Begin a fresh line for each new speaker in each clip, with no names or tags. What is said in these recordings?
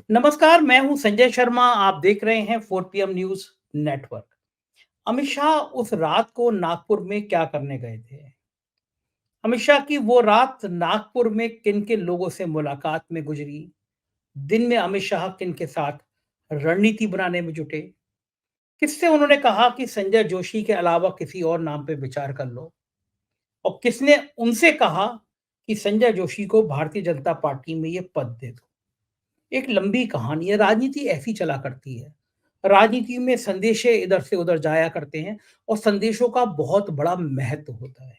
नमस्कार, मैं हूं संजय शर्मा। आप देख रहे हैं 4 PM news network. Amit Shah उस रात को नागपुर में क्या करने गए थे? अमित शाह की वो रात नागपुर में किन किन लोगों से मुलाकात में गुजरी? दिन में अमित शाह किन के साथ रणनीति बनाने में जुटे? किससे उन्होंने कहा कि संजय जोशी के अलावा किसी और नाम पे विचार कर लो? और किसने उनसे कहा कि संजय जोशी को भारतीय जनता पार्टी में ये पद दे दो? एक लंबी कहानी है। राजनीति ऐसी चला करती है। राजनीति में संदेशे इधर से उधर जाया करते हैं और संदेशों का बहुत बड़ा महत्व होता है।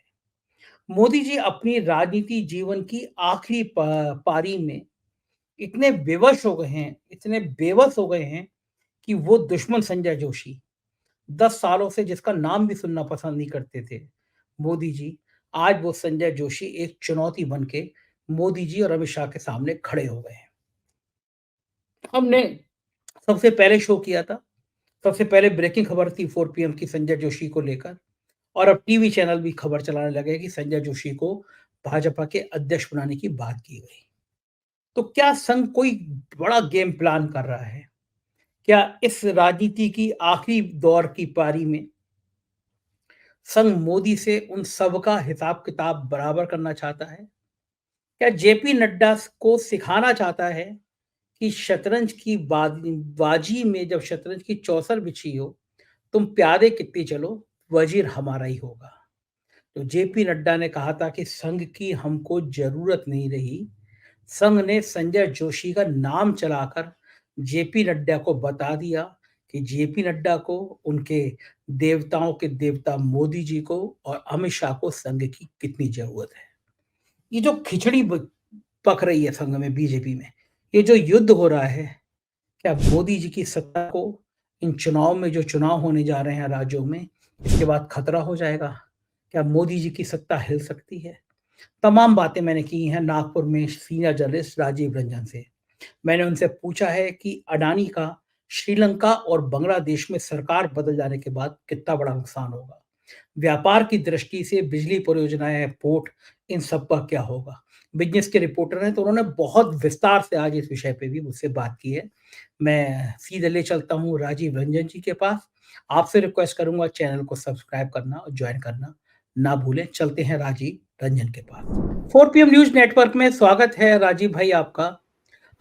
मोदी जी अपनी राजनीति जीवन की आखिरी पारी में इतने विवश हो गए हैं, इतने बेबस हो गए हैं कि वो दुश्मन संजय जोशी 10 सालों से जिसका नाम भी सुनना पसंद नहीं करते थे, मोदी जी, आज वो संजय जोशी एक चुनौती बन के मोदी जी और अमित शाह के सामने खड़े हो गए हैं। हमने सबसे पहले शो किया था। सबसे पहले ब्रेकिंग खबर थी 4 PM की संजय जोशी को लेकर। और अब टीवी चैनल भी खबर चलाने लगे कि संजय जोशी को भाजपा के अध्यक्ष बनाने की बात की गई। तो क्या संघ कोई बड़ा गेम प्लान कर रहा है? क्या इस राजनीति की आखिरी दौर की पारी में संघ मोदी से उन सब का हिसाब किताब बराबर करना चाहता है? क्या जेपी नड्डा को सिखाना चाहता है कि शतरंज की बाजी में जब शतरंज की चौसर बिछी हो, तुम प्यादे कितनी चलो, वजीर हमारा ही होगा। तो जेपी नड्डा ने कहा था कि संघ की हमको जरूरत नहीं रही। संघ ने संजय जोशी का नाम चलाकर जेपी नड्डा को बता दिया कि जेपी नड्डा को, उनके देवताओं के देवता मोदी जी को और अमित शाह को संघ की कितनी जरूरत है। ये जो खिचड़ी पक रही है संघ में, बीजेपी में, ये जो युद्ध हो रहा है, क्या मोदी जी की सत्ता को इन चुनाव में, जो चुनाव होने जा रहे हैं राज्यों में, इसके बाद खतरा हो जाएगा? क्या मोदी जी की सत्ता हिल सकती है? तमाम बातें मैंने की हैं नागपुर में सीनियर जर्नलिस्ट राजीव रंजन से। मैंने उनसे पूछा है कि अडानी का श्रीलंका और बांग्लादेश में सरकार बदल जाने के बाद कितना बड़ा नुकसान होगा। व्यापार की दृष्टि से बिजली परियोजनाएं, पोर्ट, इन सब का क्या होगा। बिजनेस के रिपोर्टर हैं तो उन्होंने बहुत विस्तार से आज इस विषय पे भी मुझसे बात की है। मैं सीधे ले चलता हूँ राजीव रंजन जी के पास। आपसे रिक्वेस्ट करूंगा चैनल को सब्सक्राइब करना और ज्वाइन करना ना भूलें। चलते हैं राजीव रंजन के पास। 4 PM न्यूज नेटवर्क में स्वागत है राजीव भाई आपका।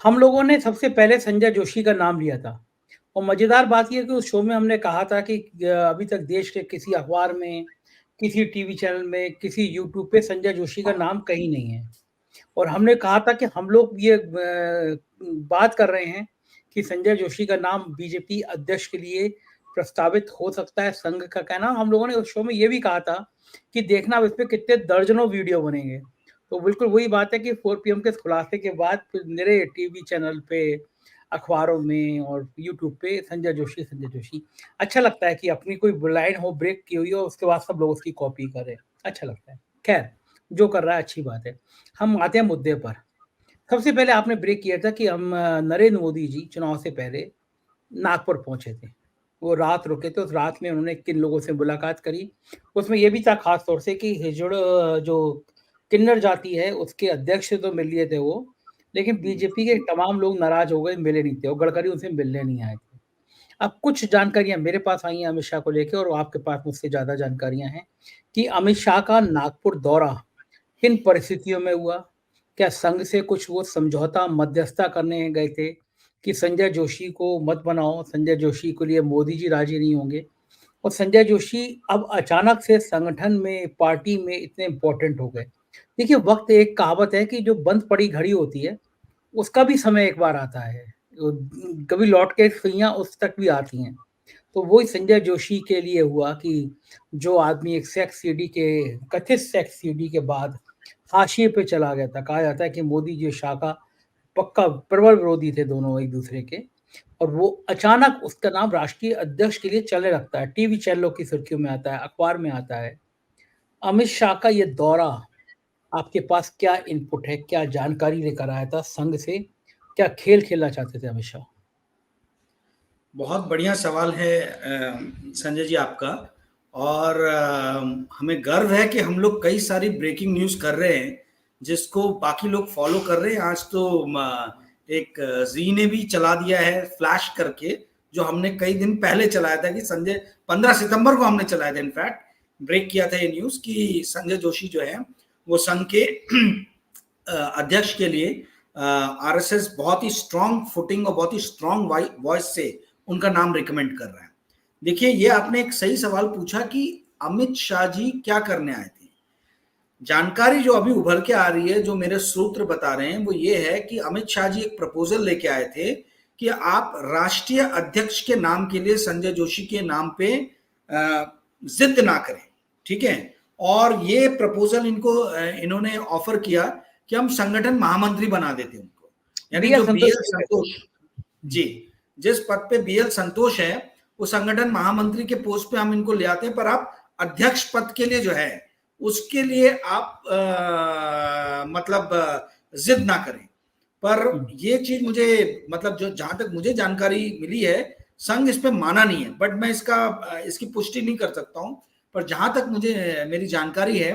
हम लोगों ने सबसे पहले संजय जोशी का नाम लिया था और मजेदार बात यह है कि उस शो में हमने कहा था कि अभी तक देश के किसी अखबार में, किसी टीवी चैनल में, किसी यूट्यूब पे संजय जोशी का नाम कहीं नहीं है। और हमने कहा था कि हम लोग ये बात कर रहे हैं कि संजय जोशी का नाम बीजेपी अध्यक्ष के लिए प्रस्तावित हो सकता है। संघ का कहना, हम लोगों ने उस शो में ये भी कहा था कि देखना इस पे कितने दर्जनों वीडियो बनेंगे। तो बिल्कुल वही बात है कि 4 PM के खुलासे के बाद फिर मेरे टीवी चैनल पे, अखबारों में और यूट्यूब पे संजय जोशी, संजय जोशी। अच्छा लगता है कि अपनी कोई लाइन हो ब्रेक की हुई हो, उसके बाद सब लोग उसकी कॉपी करें। अच्छा लगता है। खैर, जो कर रहा है अच्छी बात है। हम आते हैं मुद्दे पर। सबसे पहले आपने ब्रेक किया था कि हम नरेंद्र मोदी जी चुनाव से पहले नागपुर पहुंचे थे। वो रात रुके थे। उस रात में उन्होंने किन लोगों से मुलाकात करी, उसमें ये भी था खास तौर से कि हिजड़, जो किन्नर जाति है, उसके अध्यक्ष से तो मिल लिए थे वो, लेकिन बीजेपी के तमाम लोग नाराज हो गए, मिले नहीं थे और गडकरी उनसे मिलने नहीं आए थे। अब कुछ जानकारियां मेरे पास आई हैं अमित शाह को लेकर और आपके पास मुझसे ज्यादा जानकारियां हैं कि अमित शाह का नागपुर दौरा किन परिस्थितियों में हुआ। क्या संघ से कुछ वो समझौता, मध्यस्थता करने गए थे कि संजय जोशी को मत बनाओ, संजय जोशी के लिए मोदी जी राजी नहीं होंगे? और संजय जोशी अब अचानक से संगठन में, पार्टी में इतने इंपॉर्टेंट हो गए। देखिए, वक्त, एक कहावत है कि जो बंद पड़ी घड़ी होती है, उसका भी समय एक बार आता है। कभी लौट के सुइयां उस तक भी आती हैं। तो वही संजय जोशी के लिए हुआ कि जो आदमी एक सेक्स सीडी के, कथित सेक्स सीडी के बाद हाशिए पे चला गया था। कहा जाता है कि मोदी जी शाह का पक्का प्रबल विरोधी थे दोनों एक दूसरे के, और वो अचानक उसका नाम राष्ट्रीय अध्यक्ष के लिए चलने लगता है, टीवी चैनलों की सुर्खियों में आता है, अखबार में आता है। अमित शाह का ये दौरा, आपके पास क्या इनपुट है? क्या जानकारी लेकर आया था संघ से? क्या खेल खेलना चाहते थे अमित शाह?
बहुत बढ़िया सवाल है संजय जी आपका। और हमें गर्व है कि हम लोग कई सारी ब्रेकिंग न्यूज़ कर रहे हैं जिसको बाकी लोग फॉलो कर रहे हैं। आज तो एक जी ने भी चला दिया है फ्लैश करके, जो हमने कई दिन पहले चलाया था कि संजय 15 सितंबर को हमने चलाया था, इनफैक्ट ब्रेक किया था ये न्यूज कि संजय जोशी जो है वो संघ के अध्यक्ष के लिए आरएसएस बहुत ही स्ट्रांग फुटिंग और बहुत ही स्ट्रांग वॉइस से उनका नाम रिकमेंड कर रहा है। देखिए, ये आपने एक सही सवाल पूछा कि अमित शाह जी क्या करने आए थे। जानकारी जो अभी उभर के आ रही है, जो मेरे सूत्र बता रहे हैं, वो ये है कि अमित शाह जी एक प्रपोजल लेके आए थे कि आप राष्ट्रीय अध्यक्ष के नाम के लिए संजय जोशी के नाम पे जिद ना करें, ठीक है। और ये प्रपोजल इन्होंने ऑफर किया कि हम संगठन महामंत्री बना देते उनको, यानी जो बीएल संतोष जी, जिस पद पे बीएल संतोष है वो संगठन महामंत्री के पोस्ट पे हम इनको ले आते हैं, पर आप अध्यक्ष पद के लिए जो है उसके लिए आप मतलब जिद ना करें। पर ये चीज मुझे मतलब जो जहां तक मुझे जानकारी मिली है, संघ इस पे माना नहीं है, बट मैं इसकी पुष्टि नहीं कर सकता हूं। पर जहां तक मुझे मेरी जानकारी है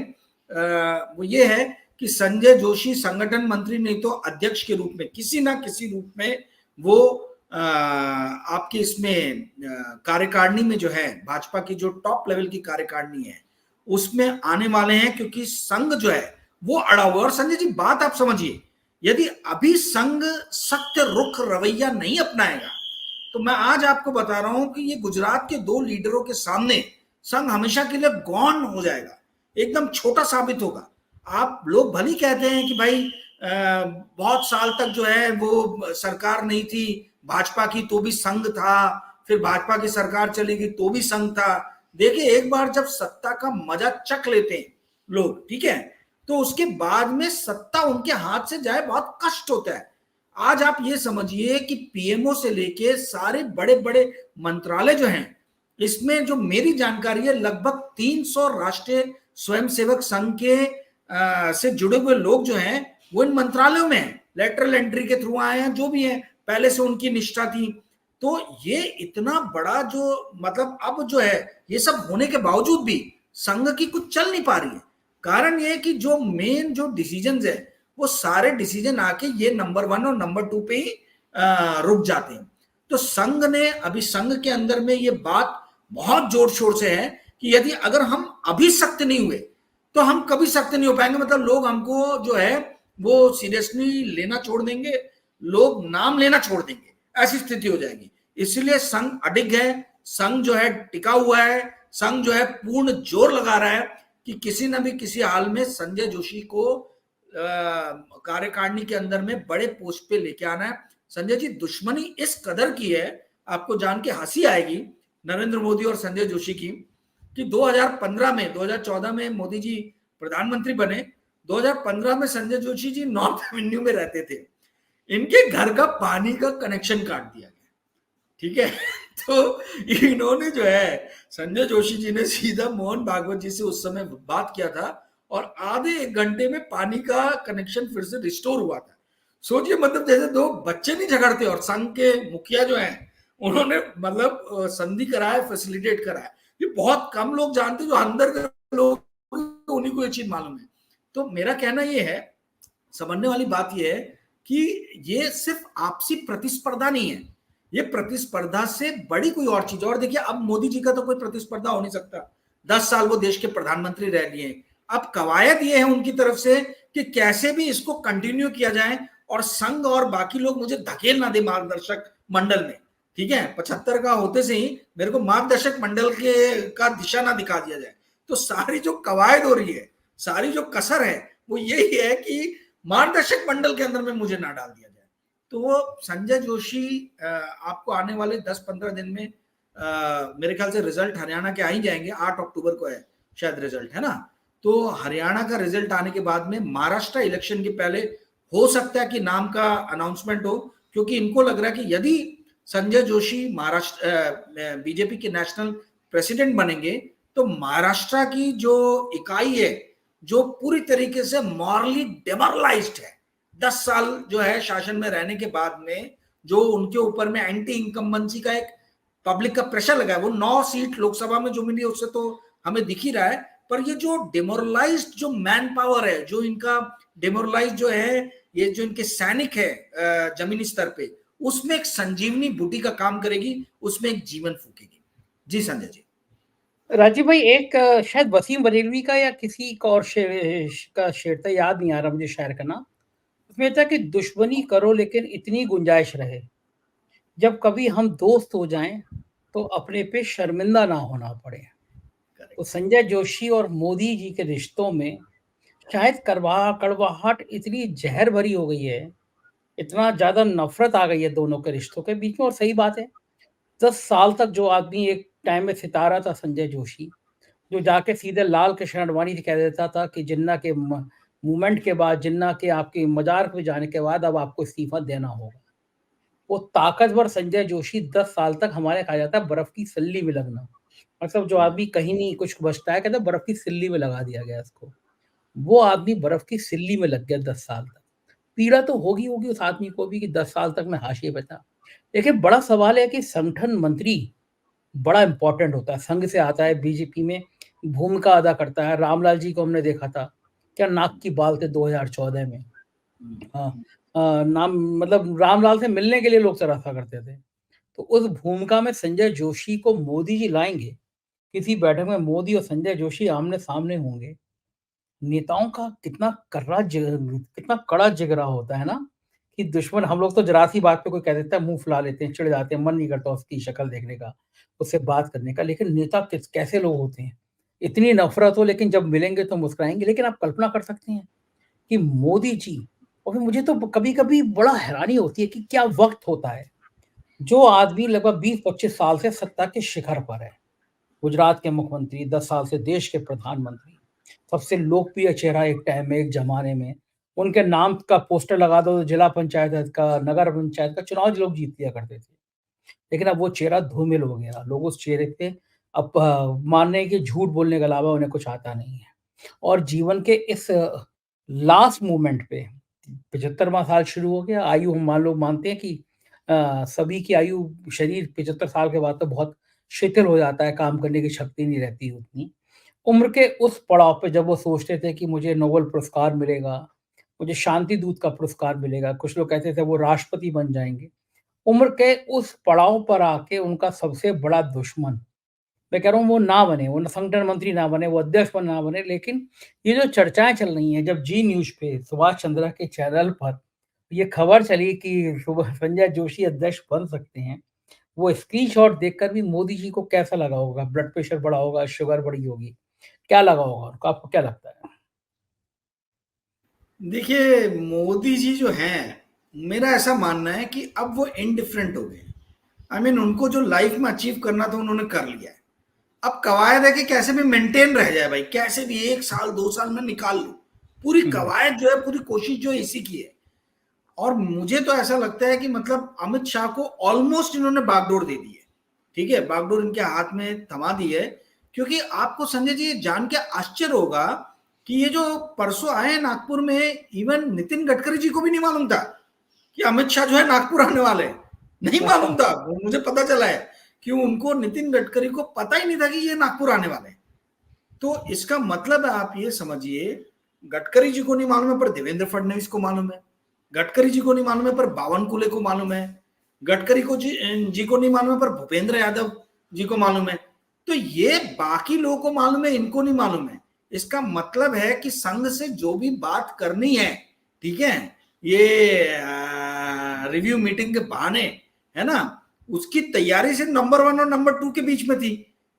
वो ये है कि संजय जोशी संगठन मंत्री नहीं तो अध्यक्ष के रूप में किसी ना किसी रूप में वो आपके इसमें कार्यकारिणी में जो है, भाजपा की जो टॉप लेवल की कार्यकारिणी है उसमें आने वाले हैं, क्योंकि संघ जो है वो अड़ा हुआ। और संजय जी, बात आप समझिए, यदि अभी संघ सख्त रुख रवैया नहीं अपनाएगा तो मैं आज आपको बता रहा हूं कि ये गुजरात के 2 लीडरों के सामने संघ हमेशा के लिए गौन हो जाएगा, एकदम छोटा साबित होगा। आप लोग भली कहते हैं कि भाई बहुत साल तक जो है वो सरकार नहीं थी भाजपा की तो भी संघ था, फिर भाजपा की सरकार चलेगी तो भी संघ था। देखिए, एक बार जब सत्ता का मजा चख लेते हैं लोग, ठीक है, तो उसके बाद में सत्ता उनके हाथ से जाए बहुत कष्ट होता है। आज आप ये समझिए कि पीएमओ से लेके सारे बड़े बड़े मंत्रालय जो हैं, इसमें जो मेरी जानकारी है लगभग 300 राष्ट्रीय स्वयंसेवक संघ के से जुड़े हुए लोग जो हैं वो इन मंत्रालयों में हैं, लेटरल एंट्री के थ्रू आए हैं, जो भी है पहले से उनकी निष्ठा थी। तो ये इतना बड़ा जो मतलब अब जो है ये सब होने के बावजूद भी संघ की कुछ चल नहीं पा रही है। कारण ये कि जो मेन जो डिसीजंस है वो सारे डिसीजन आके ये नंबर 1 और नंबर 2 पे ही रुक जाते हैं। तो संघ ने अभी संघ के अंदर में ये बात बहुत जोर शोर से है कि यदि अगर हम अभी सख्त नहीं हुए तो हम कभी सख्त नहीं हो पाएंगे। मतलब लोग हमको जो है वो सीरियसली लेना छोड़ देंगे, लोग नाम लेना छोड़ देंगे, ऐसी स्थिति हो जाएगी। इसलिए संघ अडिग है, संघ जो है टिका हुआ है, संघ जो है पूर्ण जोर लगा रहा है कि किसी न भी किसी हाल में संजय जोशी को कार्यकारिणी के अंदर में बड़े पोस्ट पे लेके आना है। संजय जी, दुश्मनी इस कदर की है, आपको जान के हंसी आएगी नरेंद्र मोदी और संजय जोशी की, कि 2015 में 2014 में मोदी जी प्रधानमंत्री बने, 2015 में संजय जोशी जी नॉर्थ एवेन्यू में रहते थे, इनके घर का पानी का कनेक्शन काट दिया गया, ठीक है। तो इन्होंने जो है संजय जोशी जी ने सीधा मोहन भागवत जी से उस समय बात किया था और आधे 1 घंटे में पानी का कनेक्शन फिर से रिस्टोर हुआ था। सोचिए, मतलब जैसे 2 बच्चे नहीं झगड़ते और संघ के मुखिया जो हैं उन्होंने मतलब संधि कराया, फैसिलिटेट कराया। ये बहुत कम लोग जानते, जो अंदर के लोग उन्हीं को ये चीज मालूम है। तो मेरा कहना ये है, समझने वाली बात ये है कि ये सिर्फ आपसी प्रतिस्पर्धा नहीं है, ये प्रतिस्पर्धा से बड़ी कोई और चीज। और देखिए, अब मोदी जी का तो कोई प्रतिस्पर्धा हो नहीं सकता, 10 साल वो देश के प्रधानमंत्री रह लिए। अब कवायद ये है उनकी तरफ से कि कैसे भी इसको कंटिन्यू किया जाए और संघ और बाकी लोग मुझे धकेल ना दे मार्गदर्शक मंडल में, ठीक है। 75 का होते से ही मेरे को मार्गदर्शक मंडल के का दिशा ना दिखा दिया जाए। तो सारी जो कवायद हो रही है, सारी जो कसर है, वो यही है कि मार्गदर्शक मंडल के अंदर में मुझे ना डाल दिया जाए। तो वो संजय जोशी आपको आने वाले 10-15 दिन में मेरे ख्याल से रिजल्ट हरियाणा के आ ही जाएंगे, 8 अक्टूबर को है शायद रिजल्ट, है ना। तो हरियाणा का रिजल्ट आने के बाद में महाराष्ट्र इलेक्शन के पहले हो सकता है कि नाम का अनाउंसमेंट हो, क्योंकि इनको लग रहा है कि यदि संजय जोशी महाराष्ट्र बीजेपी के नेशनल प्रेसिडेंट बनेंगे तो महाराष्ट्र की जो इकाई है, जो पूरी तरीके से मॉरली डेमोरलाइज्ड है, 10 साल जो है शासन में रहने के बाद में जो उनके ऊपर में एंटी इनकम्बेंसी का एक पब्लिक का प्रेशर लगा है, वो 9 सीट लोकसभा में जो मिली उससे तो हमें दिख ही रहा है पर ये जो डिमोरलाइज्ड जो मैन पावर है, जो इनका डिमोरलाइज जो है, ये जो इनके सैनिक है जमीनी स्तर पे, उसमें एक संजीवनी बूटी का काम करेगी, उसमें एक जीवन फूकेगी। जी संजय जी।
राजीव भाई, एक शायद वसीम बरेलवी का या किसी का और का शेर था, याद नहीं आ रहा मुझे शायर का नाम। उसमें था कि दुश्मनी करो लेकिन इतनी गुंजाइश रहे, जब कभी हम दोस्त हो जाएं तो अपने पे शर्मिंदा ना होना पड़े। तो संजय जोशी और मोदी जी के रिश्तों में शायद कड़वाहट इतनी जहर भरी हो गई है, इतना ज्यादा नफरत आ गई है दोनों के रिश्तों के बीच में। और सही बात है, 10 साल तक जो आदमी एक टाइम में सितारा था संजय जोशी, जो जाके सीधे लाल कृष्ण आडवाणी से कह देता था कि जिन्ना के मूवमेंट के बाद, जिन्ना के आपके मजार पे जाने के बाद अब आपको इस्तीफा देना होगा, वो ताकतवर संजय जोशी 10 साल तक हमारे कहा जाता है बर्फ की सिल्ली में लगना। मतलब जो आदमी कहीं नहीं कुछ बचता है, कहते हैं बर्फ की सिल्ली में लगा दिया गया इसको। वो आदमी बर्फ की सिल्ली में लग गया 10 साल तक। पीड़ा तो होगी होगी उस आदमी को भी कि 10 साल तक मैं हाशिए पे था। लेकिन बड़ा सवाल है कि संगठन मंत्री बड़ा इंपॉर्टेंट होता है, संघ से आता है, बीजेपी में भूमिका अदा करता है। रामलाल जी को हमने देखा था, क्या नाक की बाल थे 2014 में। हाँ, नाम मतलब रामलाल से मिलने के लिए लोग तरसा करते थे। तो उस भूमिका में संजय जोशी को मोदी जी लाएंगे, किसी बैठक में मोदी और संजय जोशी आमने सामने होंगे। नेताओं का कितना कड़ा जिगरा होता है ना, कि दुश्मन, हम लोग तो जरा सी बात पे कोई कह देता है मुंह फुला लेते हैं, चिढ़ जाते हैं, मन नहीं करता उसकी शक्ल देखने का, उससे बात करने का। लेकिन नेता कैसे लोग होते हैं, इतनी नफरत हो लेकिन जब मिलेंगे तो मुस्कुराएंगे। लेकिन आप कल्पना कर सकते हैं कि मोदी जी, और फिर मुझे तो कभी कभी बड़ा हैरानी होती है कि क्या वक्त होता है। जो आदमी लगभग 20-25 साल से सत्ता के शिखर पर है, गुजरात के मुख्यमंत्री, 10 साल से देश के प्रधानमंत्री, सबसे लोकप्रिय चेहरा एक टाइम में, एक जमाने में, उनके नाम का पोस्टर लगा दो तो जिला पंचायत का, नगर पंचायत का चुनाव लोग जीत लिया करते थे। लेकिन अब वो चेहरा धूमिल हो गया, लोग उस चेहरे पे अब मानने के, झूठ बोलने के अलावा उन्हें कुछ आता नहीं है। और जीवन के इस लास्ट मोमेंट पे 75वां साल शुरू हो गया। आयु हम मान लोग मानते हैं कि सभी की आयु, शरीर 75 साल के बाद तो बहुत शिथिल हो जाता है, काम करने की शक्ति नहीं रहती उतनी। उम्र के उस पड़ाव पे जब वो सोचते थे कि मुझे नोबेल पुरस्कार मिलेगा, मुझे शांति दूत का पुरस्कार मिलेगा, कुछ लोग कहते थे वो राष्ट्रपति बन जाएँगे। उम्र के उस पड़ाव पर आके उनका सबसे बड़ा दुश्मन, मैं कह रहा हूँ वो ना बने, वो संगठन मंत्री ना बने, वो अध्यक्ष ना बने, लेकिन ये जो चर्चाएँ चल रही हैं, जब जी न्यूज़ पे सुभाष चंद्रा के चैनल पर ये खबर चली कि संजय जोशी अध्यक्ष बन सकते हैं, वो स्क्रीनशॉट देखकर भी मोदी जी को कैसा लगा होगा? ब्लड प्रेशर बढ़ा होगा, शुगर बढ़ी होगी, क्या लगा होगा उनको? आपको क्या लगता है?
देखिए, मोदी जी जो हैं, मेरा ऐसा मानना है कि अब वो इंडिफरेंट हो गए। आई मीन उनको जो लाइफ में अचीव करना था उन्होंने कर लिया है। अब कवायद है कि कैसे भी मेंटेन रह जाए भाई, कैसे भी 1 साल 2 साल में निकाल लो। पूरी
हुँ,
कवायद जो है, पूरी कोशिश जो है इसी की है। और मुझे तो ऐसा लगता है कि मतलब अमित शाह को ऑलमोस्ट इन्होंने बागडोर दे दी है। ठीक है, बागडोर इनके हाथ में थमा दी है। क्योंकि आपको संजय जी जान के आश्चर्य होगा कि ये जो परसों आए नागपुर में, इवन नितिन गडकरी जी को भी नहीं मालूम था कि अमित शाह जो है नागपुर आने वाले हैं। नहीं
अच्छा।
मालूम था, वो मुझे पता चला है कि उनको, नितिन गडकरी को पता ही नहीं था कि ये नागपुर आने वाले हैं। तो इसका मतलब है, आप ये समझिए, गडकरी जी को नहीं मालूम है पर देवेंद्र फडणवीस को मालूम है, गडकरी जी को नहीं मालूम है पर बावनकुले को मालूम है, गडकरी को जी को नहीं मालूम है पर भूपेंद्र यादव जी को मालूम है। तो ये बाकी लोगों को मालूम है, इनको नहीं मालूम है। इसका मतलब है कि संघ से जो भी बात करनी है, ठीक है, ये रिव्यू मीटिंग के बहाने, है ना, उसकी तैयारी से नंबर 1 और नंबर 2 के बीच में थी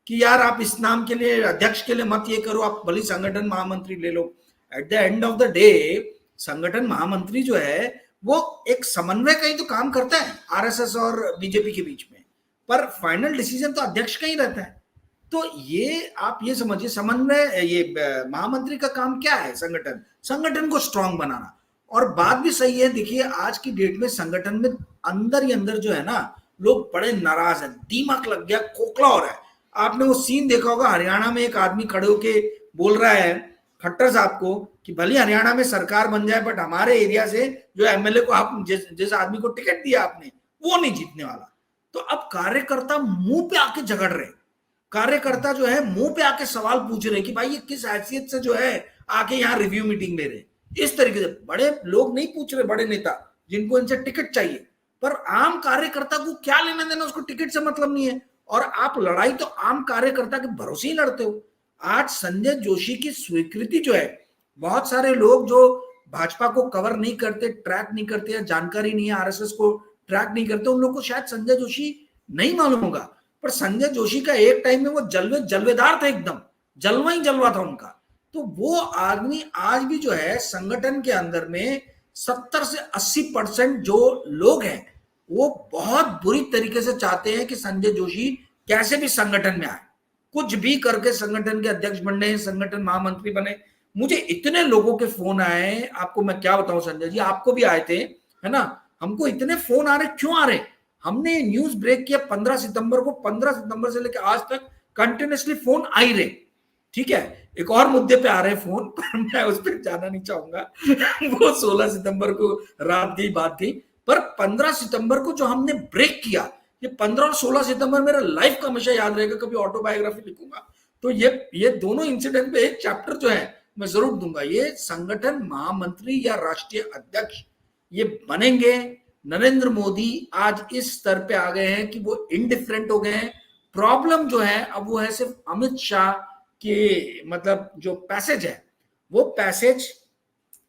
कि यार आप इस नाम के लिए, अध्यक्ष के लिए मत ये करो, आप भली संगठन महामंत्री ले लो। At the end of the day संगठन महामंत्री जो है वो एक समन्वय का ही तो काम करता है आरएसएस और बीजेपी के बीच में, पर फाइनल डिसीजन तो अध्यक्ष का ही रहता है। तो ये आप ये समझिए, समन्वय, ये महामंत्री का काम क्या है? संगठन को स्ट्रांग बनाना। और बात भी सही है, देखिए आज की डेट में संगठन में अंदर ही अंदर जो है ना, लोग बड़े नाराज हैं, दिमाग लग गया, खोखला हो रहा है। आपने वो सीन देखा होगा, हरियाणा में एक आदमी खड़े होके बोल रहा है खट्टर साहब को कि भले हरियाणा में सरकार बन जाए बट हमारे एरिया से जो एमएलए को आप जिस आदमी को टिकट दिया आपने, वो नहीं जीतने वाला। तो अब कार्यकर्ता मुंह पे आके झगड़ रहे, कार्यकर्ता जो है मुंह पे आके सवाल पूछ रहे कि भाई ये किस हैसियत से जो है आके यहाँ रिव्यू मीटिंग ले रहे। इस तरीके से बड़े लोग नहीं पूछ रहे, बड़े नेता जिनको इनसे टिकट चाहिए, पर आम कार्यकर्ता को क्या लेना देना, उसको टिकट से मतलब नहीं है। और आप लड़ाई तो आम कार्यकर्ता के भरोसे ही लड़ते हो। आज संजय जोशी की स्वीकृति जो है, बहुत सारे लोग जो भाजपा को कवर नहीं करते, ट्रैक नहीं करते, या जानकारी नहीं है, आरएसएस को ट्रैक नहीं करते, उन लोगों को शायद संजय जोशी नहीं मालूम होगा, पर संजय जोशी का एक टाइम में वो जलवेदार था, एकदम जलवा ही जलवा था उनका। तो वो आदमी आज भी जो है संगठन के अंदर में 70 से 80% जो लोग हैं वो बहुत बुरी तरीके से चाहते हैं कि संजय जोशी कैसे भी संगठन में आए, कुछ भी करके संगठन के अध्यक्ष बने, संगठन महामंत्री बने। मुझे इतने लोगों के फोन आए, आपको मैं क्या बताऊं संजय जी, आपको भी आए थे, है ना, हमको इतने फोन आ रहे, क्यों आ रहे, हमने न्यूज ब्रेक किया 15 सितंबर को, 15 सितंबर से लेकर आज तक कंटिन्यूसली फोन आ ही रहे। ठीक है, एक और मुद्दे पे आ रहे फोन, पर मैं उस पर जाना नहीं चाहूंगा वो 16 सितंबर को रात की बात थी, पर 15 सितंबर को जो हमने ब्रेक किया, ये 15 और 16 सितंबर मेरा लाइफ का हमेशा याद रहेगा, कभी ऑटोबायोग्राफी लिखूंगा तो ये दोनों इंसिडेंट पे एक चैप्टर जो है मैं जरूर दूंगा। ये संगठन महामंत्री या राष्ट्रीय अध्यक्ष ये बनेंगे। नरेंद्र मोदी आज इस स्तर पे आ गए हैं कि वो इनडिफरेंट हो गए हैं। प्रॉब्लम जो है अब वो है सिर्फ अमित शाह के, मतलब जो पैसेज है वो पैसेज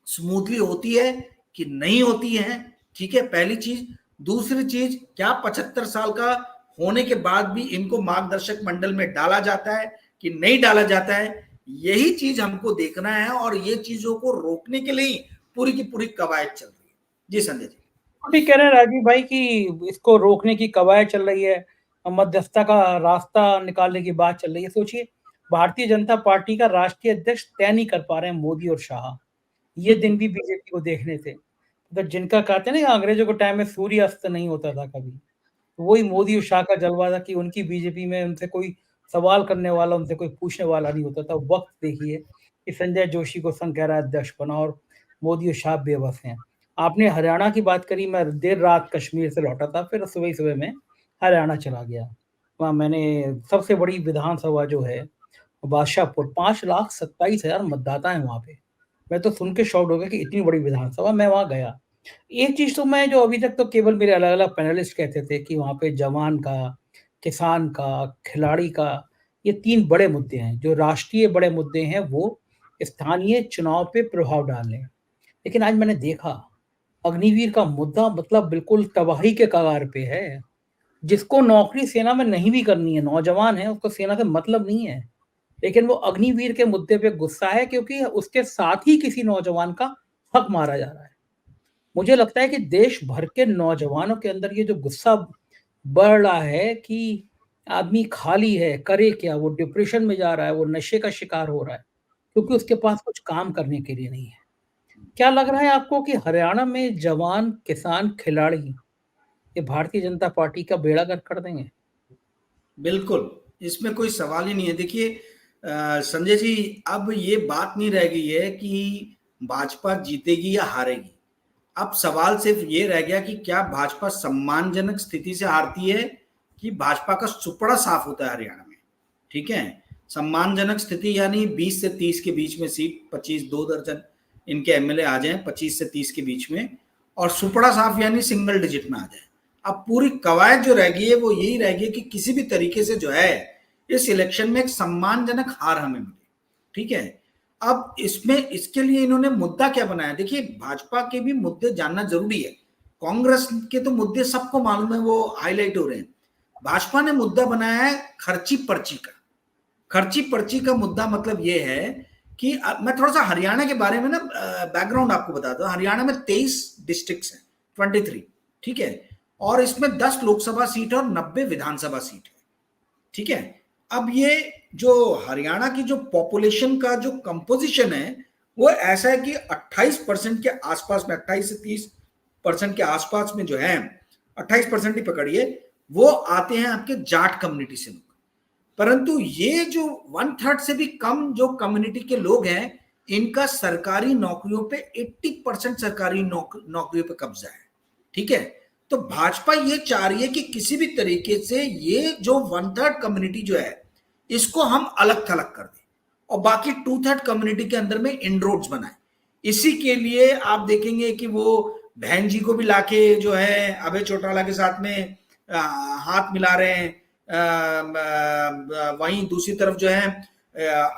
स्मूथली होती है कि नहीं होती है, ठीक है, पहली चीज। दूसरी चीज, क्या 75 साल का होने के बाद भी इनको मार्गदर्शक मंडल में डाला जाता है कि नहीं डाला जाता है, यही चीज हमको देखना है। और ये चीजों को रोकने के लिए पूरी की पूरी कवायद चल रही है। जी संजय जी।
अभी कह रहे हैं राजीव भाई कि इसको रोकने की कवायद चल रही है, मध्यस्थता का रास्ता निकालने की बात चल रही है। सोचिए, भारतीय जनता पार्टी का राष्ट्रीय अध्यक्ष तय नहीं कर पा रहे हैं मोदी और शाह। ये दिन भी बीजेपी को देखने थे। तो जिनका कहते हैं ना अंग्रेजों के टाइम में सूर्य अस्त नहीं होता था कभी, तो वही मोदी और शाह का जलवा था कि उनकी बीजेपी में उनसे कोई सवाल करने वाला, उनसे कोई पूछने वाला नहीं होता था। वक्त देखिए कि संजय जोशी को संघ कह रहा अध्यक्ष बना और मोदी और शाह बेबस हैं। आपने हरियाणा की बात करी, मैं देर रात कश्मीर से लौटा था, फिर सुबह सुबह में हरियाणा चला गया। वहाँ मैंने सबसे बड़ी विधानसभा जो है बादशाहपुर, 5,27,000 मतदाता हैं वहाँ पे। मैं तो सुन के शॉक्ड हो गया कि इतनी बड़ी विधानसभा। मैं वहाँ गया, एक चीज तो मैं, जो अभी तक तो केवल मेरे अलग अलग पैनलिस्ट कहते थे कि वहाँ पे जवान का, किसान का, खिलाड़ी का, ये 3 बड़े मुद्दे हैं जो राष्ट्रीय बड़े मुद्दे हैं, वो स्थानीय चुनाव पे प्रभाव डाल रहे हैं। लेकिन आज मैंने देखा अग्निवीर का मुद्दा मतलब बिल्कुल तबाही के कगार पे है। जिसको नौकरी सेना में नहीं भी करनी है, नौजवान है, उसको सेना से मतलब नहीं है, लेकिन वो अग्निवीर के मुद्दे पे गुस्सा है क्योंकि उसके साथ ही किसी नौजवान का हक मारा जा रहा है। मुझे लगता है कि देश भर के नौजवानों के अंदर ये जो गुस्सा बढ़ रहा है कि आदमी खाली है, करे क्या, वो डिप्रेशन में जा रहा है, वो नशे का शिकार हो रहा है क्योंकि उसके पास कुछ काम करने के लिए नहीं है। क्या लग रहा है आपको कि हरियाणा में जवान, किसान, खिलाड़ी ये भारतीय जनता पार्टी का बेड़ा गर्क कर देंगे?
बिल्कुल, इसमें कोई सवाल ही नहीं है। देखिए संजय जी, अब ये बात नहीं रह गई है कि भाजपा जीतेगी या हारेगी। अब सवाल सिर्फ ये रह गया कि क्या भाजपा सम्मानजनक स्थिति से हारती है कि भाजपा का सुपड़ा साफ होता है हरियाणा में। ठीक है, सम्मानजनक स्थिति यानी 20 से 30 के बीच में सीट, 25, 2 दर्जन इनके एमएलए आ जाएं 25 से 30 के बीच में, और सुपड़ा साफ यानी सिंगल डिजिट में आ जाए। अब पूरी कवायद जो रह गई है वो यही रह गई कि किसी भी तरीके से जो है इस इलेक्शन में एक सम्मानजनक हार हमें मिले। ठीक है, अब इसमें इसके लिए इन्होंने मुद्दा क्या बनाया, देखिए भाजपा के भी मुद्दे जानना जरूरी है। कांग्रेस के तो मुद्दे सबको मालूम है, वो हाईलाइट हो रहे हैं। भाजपा ने मुद्दा बनाया है खर्ची पर्ची का। खर्ची पर्ची का मुद्दा मतलब ये है कि मैं थोड़ा सा हरियाणा के बारे में ना बैकग्राउंड आपको बताता हूँ। हरियाणा में 23 डिस्ट्रिक्ट्स हैं, 23, ठीक है, और इसमें 10 लोकसभा सीट और 90 विधानसभा सीट है। ठीक है, अब ये जो हरियाणा की जो पॉपुलेशन का जो कंपोजिशन है वो ऐसा है कि 28% के आसपास में, 28 से 30% के आसपास में जो है, 28% ही पकड़िए, वो आते हैं आपके जाट कम्युनिटी से लोग। परंतु ये जो 1/3 से भी कम जो कम्युनिटी के लोग हैं, इनका सरकारी नौकरियों पे 80% सरकारी नौकरियों पे कब्जा है। ठीक है, तो भाजपा ये चाह रही है कि किसी भी तरीके से ये जो 1/3 कम्युनिटी जो है इसको हम अलग थलग कर दें और बाकी 2/3 कम्युनिटी के अंदर में इंड्रोड्स बनाए। इसी के लिए आप देखेंगे कि वो बहन जी को भी लाके जो है अभय चौटाला के साथ में हाथ मिला रहे हैं। वहीं दूसरी तरफ जो है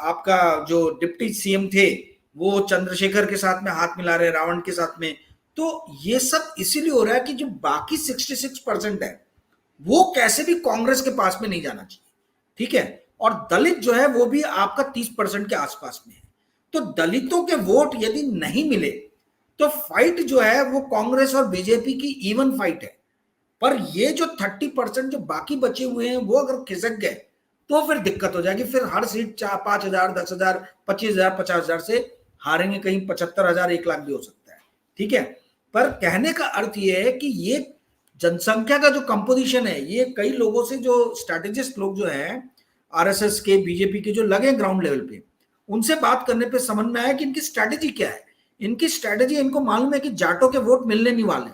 आपका जो डिप्टी सीएम थे वो चंद्रशेखर के साथ में हाथ मिला रहे हैं, रावण के साथ में। तो ये सब इसीलिए हो रहा है कि जो बाकी 66% है वो कैसे भी कांग्रेस के पास में नहीं जाना चाहिए, ठीक है। और दलित जो है वो भी आपका 30% के आसपास में है। तो दलितों के वोट यदि नहीं मिले तो फाइट जो है वो कांग्रेस और बीजेपी की इवन फाइट है। पर ये जो 30% जो बाकी बचे हुए हैं वो अगर खिसक गए तो फिर दिक्कत हो जाएगी। फिर हर सीट 5,000, 10,000, 25,000, 50,000 से हारेंगे, कहीं 75,000, 1 लाख भी हो सकता है, ठीक है। पर कहने का अर्थ ये है कि ये जनसंख्या का जो कंपोजिशन है, ये कई लोगों से जो स्ट्रैटेजिस्ट लोग जो है आरएसएस के, बीजेपी के जो लगे ग्राउंड लेवल पे, उनसे बात करने पे समझ में आया कि इनकी स्ट्रैटेजी क्या है। इनकी स्ट्रैटेजी, इनको मालूम है कि जाटों के वोट मिलने नहीं वाले,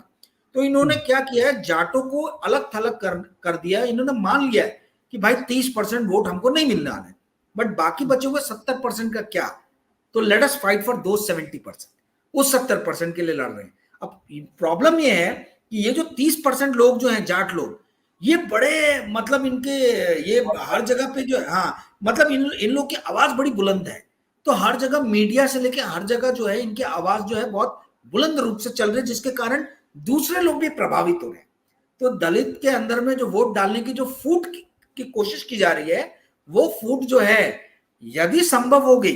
तो इन्होंने क्या किया है, जाटों को अलग थलग कर दिया। इन्होंने मान लिया है कि भाई 30% वोट हमको नहीं मिलने वाले, बट बाकी बचे हुए 70% का क्या, तो लेट अस फाइट फॉर दो 70%, उस 70% के लिए लड़ रहे हैं। अब प्रॉब्लम ये है कि ये जो 30% लोग जो हैं जाट लोग, ये बड़े मतलब इनके ये हर जगह पे जो है, हाँ मतलब इन लोग की आवाज बड़ी बुलंद है। तो हर जगह मीडिया से लेके हर जगह जो है इनकी आवाज जो है बहुत बुलंद रूप से चल रही है, जिसके कारण दूसरे लोग भी प्रभावित हो रहे हैं। तो दलित के अंदर में जो वोट डालने की जो फूट की कोशिश की जा रही है, वो फूट जो है यदि संभव हो गई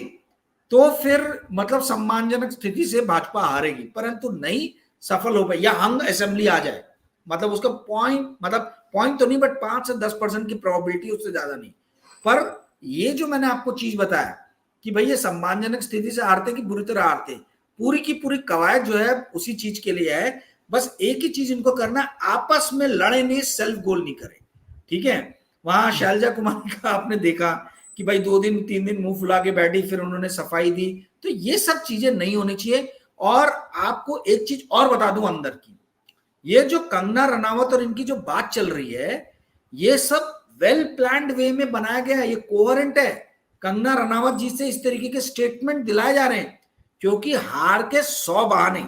तो फिर मतलब सम्मानजनक स्थिति से भाजपा हारेगी, परंतु नहीं सफल हो पाई या हंग असेंबली आ जाए, मतलब उसका पॉइंट तो नहीं, बट 5 से 10% की प्रोबेबिलिटी, उससे ज्यादा नहीं। पर ये जो मैंने आपको चीज बताया कि भाई ये सम्मानजनक स्थिति से हारते कि बुरी तरह हारते, पूरी की पूरी कवायद जो है उसी चीज के लिए है। बस एक ही चीज इनको करना, आपस में लड़े नहीं, सेल्फ गोल नहीं करे, ठीक है। वहां शैलजा कुमारी का आपने देखा कि भाई 2 दिन 3 दिन मुंह फुला के बैठी, फिर उन्होंने सफाई दी। तो ये सब चीजें नहीं होनी चाहिए। और आपको एक चीज और बता दूं अंदर की, ये जो कंगना रनावत और इनकी जो बात चल रही है, ये सब वेल प्लान्ड वे में बनाया गया है, ये कोहेरेंट है। कंगना रनावत जी से इस तरीके के स्टेटमेंट दिलाए जा रहे हैं क्योंकि हार के 100 बहाने,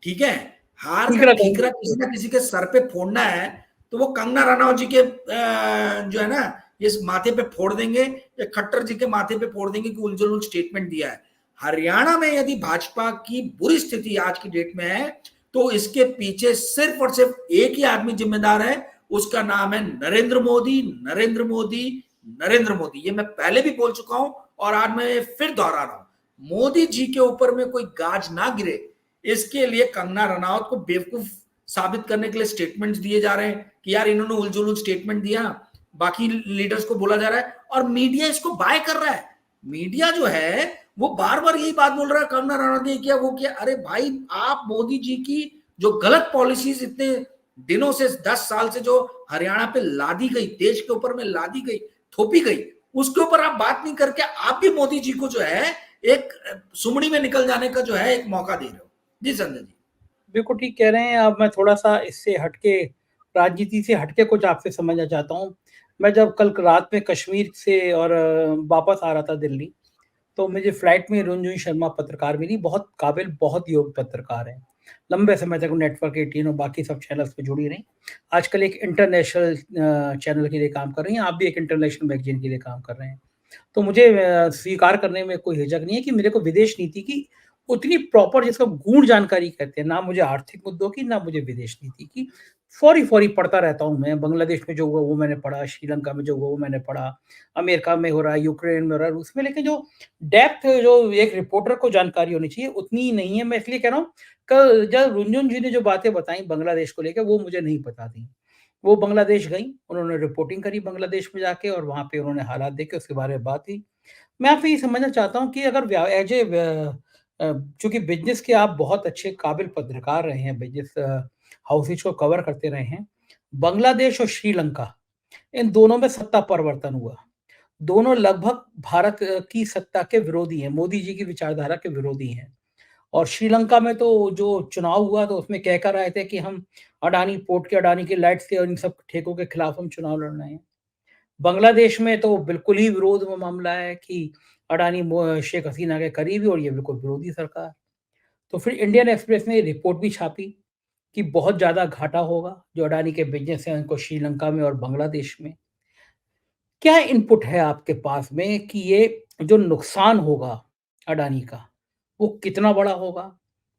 ठीक है। हार का ठीकरा किसी ना किसी के सर पे फोड़ना है, तो वो कंगना रनावत जी के जो है ना ये माथे पे फोड़ देंगे, या खट्टर जी के माथे पे फोड़ देंगे कि उलझुल स्टेटमेंट दिया है। हरियाणा में यदि भाजपा की बुरी स्थिति आज की डेट में है तो इसके पीछे सिर्फ और सिर्फ एक ही आदमी जिम्मेदार है, उसका नाम है नरेंद्र मोदी। नरेंद्र मोदी, नरेंद्र मोदी, ये मैं पहले भी बोल चुका हूं और आज मैं फिर दोहरा रहा हूं। मोदी जी के ऊपर में कोई गाज ना गिरे, इसके लिए कंगना रनावत को बेवकूफ साबित करने के लिए स्टेटमेंट्स दिए जा रहे हैं कि यार इन्होंने उलझुल स्टेटमेंट दिया, बाकी लीडर्स को बोला जा रहा है और मीडिया इसको बाय कर रहा है। मीडिया जो है वो बार बार यही बात बोल रहा है, कंगना रनावत ने किया, वो किया। अरे भाई, आप मोदी जी की जो गलत पॉलिसीज इतने दिनों से 10 साल से जो हरियाणा पे लादी गई, देश के ऊपर में लादी गई, थोपी गई, उसके ऊपर आप बात नहीं करके आप भी मोदी जी को जो है एक सुमड़ी में निकल जाने का जो है एक मौका दे रहे हो। जी संजय जी,
बिल्कुल ठीक कह रहे हैं। अब मैं थोड़ा सा इससे हटके, राजनीति से हटके कुछ आपसे समझना चाहता हूँ। मैं जब कल रात में कश्मीर से और वापस आ रहा था दिल्ली, तो मुझे फ्लाइट में रुनझुन शर्मा पत्रकार मिली, बहुत काबिल, बहुत योग्य पत्रकार हैं। लंबे समय तक नेटवर्क 18 और बाकी सब चैनल्स पे जुड़ी रही। आजकल एक इंटरनेशनल चैनल के लिए काम कर रही हैं, आप भी एक इंटरनेशनल मैगजीन के लिए काम कर रहे हैं। तो मुझे स्वीकार करने में कोई हिचक नहीं है कि मेरे को विदेश नीति की उतनी प्रॉपर, जिसको गूढ़ जानकारी कहते हैं, ना मुझे आर्थिक मुद्दों की, ना मुझे विदेश नीति की। फौरी-फौरी पढ़ता रहता हूँ मैं, बांग्लादेश में जो हुआ वो मैंने पढ़ा, श्रीलंका में जो हुआ वो मैंने पढ़ा, अमेरिका में हो रहा है, यूक्रेन में हो रहा है, रूस में। लेकिन जो डेप्थ जो एक रिपोर्टर को जानकारी होनी चाहिए, उतनी ही नहीं है। मैं इसलिए कह रहा हूँ, कल जब रुनझुन जी ने जो बातें बताई बांग्लादेश को लेकर, वो मुझे नहीं पता थी। वो बांग्लादेश गईं, उन्होंने रिपोर्टिंग करी बांग्लादेश में जाके, और वहाँ पे उन्होंने हालात देखे, उसके बारे में बात की। मैं आपसे ये समझना चाहता हूँ कि अगर चूँकि बिज़नेस के आप बहुत अच्छे काबिल पत्रकार रहे हैं, बिज़नेस हाउसेज़ को कवर करते रहे हैं। बांग्लादेश और श्रीलंका, इन दोनों में सत्ता परिवर्तन हुआ। दोनों लगभग भारत की सत्ता के विरोधी हैं, मोदी जी की विचारधारा के विरोधी हैं। और श्रीलंका में तो जो चुनाव हुआ, तो उसमें कह कर आए थे कि हम अडानी पोर्ट के, अडानी के लाइट्स के और इन सब ठेकों के खिलाफ हम चुनाव लड़ रहे हैं। बांग्लादेश में तो बिल्कुल ही विरोध में मामला है कि अडानी शेख हसीना के करीबी और ये बिल्कुल विरोधी सरकार। तो फिर इंडियन एक्सप्रेस ने रिपोर्ट भी छापी कि बहुत ज़्यादा घाटा होगा जो अडानी के बिजनेस हैं उनको श्रीलंका में और बांग्लादेश में। क्या इनपुट है आपके पास में कि ये जो नुकसान होगा अडानी का, वो कितना बड़ा होगा?